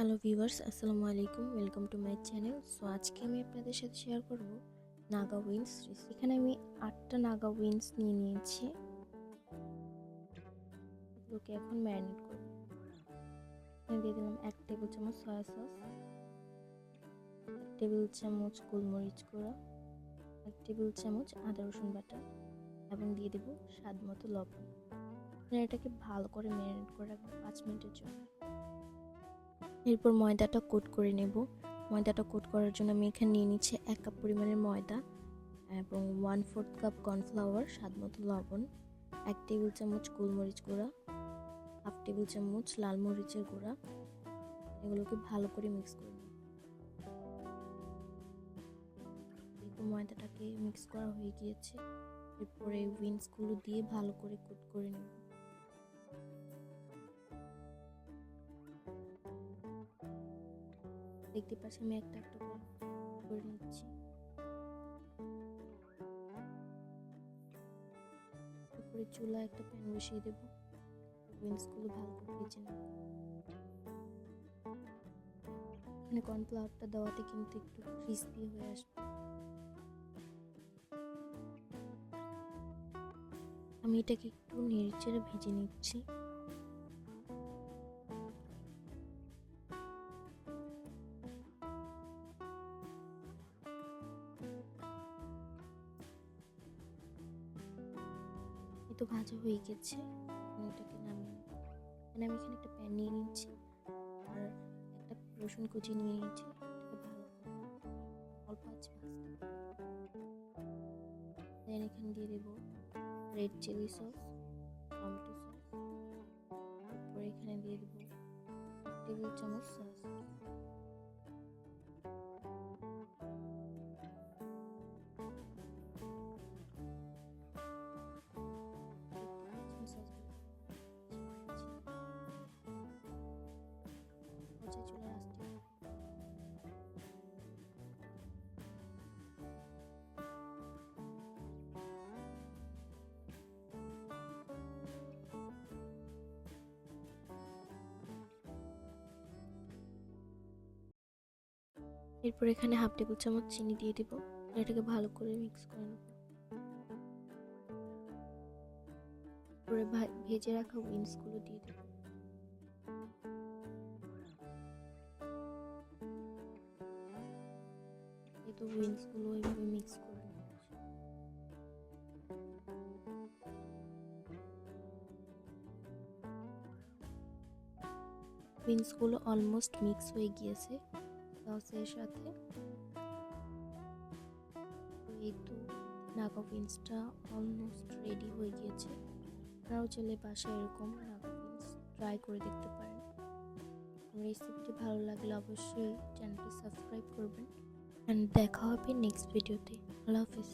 Hello viewers, আসসালামু আলাইকুম। Welcome to my channel. So আজকে আমি আপনাদের সাথে শেয়ার করব নাগা উইংস রেসিপি। এখানে আমি 8টা নাগা উইংস নিয়ে নিয়েছি। এগুলোকে এখন ম্যারিনেট করব। এখানে দিয়ে দিলাম 1 টেবিল চামচ সয়া সস, 1 টেবিল চামচ গোলমরিচ গুঁড়া, 1 টেবিল চামচ আদা রসুন বাটা এবং দিয়ে দেব স্বাদ মতো লবণ। এটাকে ভালো করে ম্যারিনেট করে রাখবো 5 মিনিটের জন্য। এরপর ময়দাটা কোট করে নেব। ময়দাটা কোট করার জন্য আমি এখানে নিয়ে নিচ্ছি 1 কাপ পরিমাণের ময়দা এবং 1/4 কাপ কর্নফ্লাওয়ার, স্বাদ মতো লবণ, 1 টেবিল চামচ গোলমরিচ গুঁড়া, 1/2 টেবিল চামচ লাল মরিচের গুঁড়া। এগুলোকে ভালো করে মিক্স করে নেব। এরপর ময়দাটাকে মিক্স করা হয়ে গিয়েছে। এরপরে উইংসগুলো দিয়ে ভালো করে কোট করে নেব। দেখতে পাচ্ছি আমি একটা একটা করে নিচ্ছি। এরপরে চুলায় একটা প্যান বসিয়ে দেব। উইংসগুলো ভালো করে ভেজে নেব। এখানে কর্নফ্লাওয়ারটা দেওয়াতে কিন্তু একটু ক্রিস্পি হয়ে আসবে। আমি এটাকে একটু নেড়েচেড়ে ভেজে নিচ্ছি। তো ভাজা হয়ে গেছে। আমি এটাকে নামিয়ে নেব। আমি এখানে একটা প্যান নিয়ে নিচ্ছি আর একটা রসুন কুচি নিয়ে নিচ্ছি। এটাকে ভালো করে অল্প আঁচে ভাজতে হবে। দেন এখানে দিয়ে দেব red chilli sauce, tomato sauce. তারপরে এখানে দিয়ে দেব 1 টেবিল চামচ সয়া সস। এরপর এখানে 1/2 টেবিল চামচ চিনি দিয়ে দিব। এটাকে ভালো করে মিক্স করে নেব। পরে ভেজে রাখা উইংসগুলো দিয়ে দেব। এই তো উইংসগুলো এভাবে মিক্স করে নেব। উইংসগুলো অলমোস্ট মিক্স হয়ে গিয়েছে সসের সাথে। এই তো নাগা উইংসটা অলমোস্ট রেডি হয়ে গিয়েছে। আপনারাও চলে বাসায় এরকম নাগা উইংস ট্রাই করে দেখতে পারেন। রেসিপিটি ভালো লাগলে অবশ্যই চ্যানেলটি সাবস্ক্রাইব করবেন। অ্যান্ড দেখা হবে নেক্সট ভিডিওতে। আল্লাহ হাফিজ।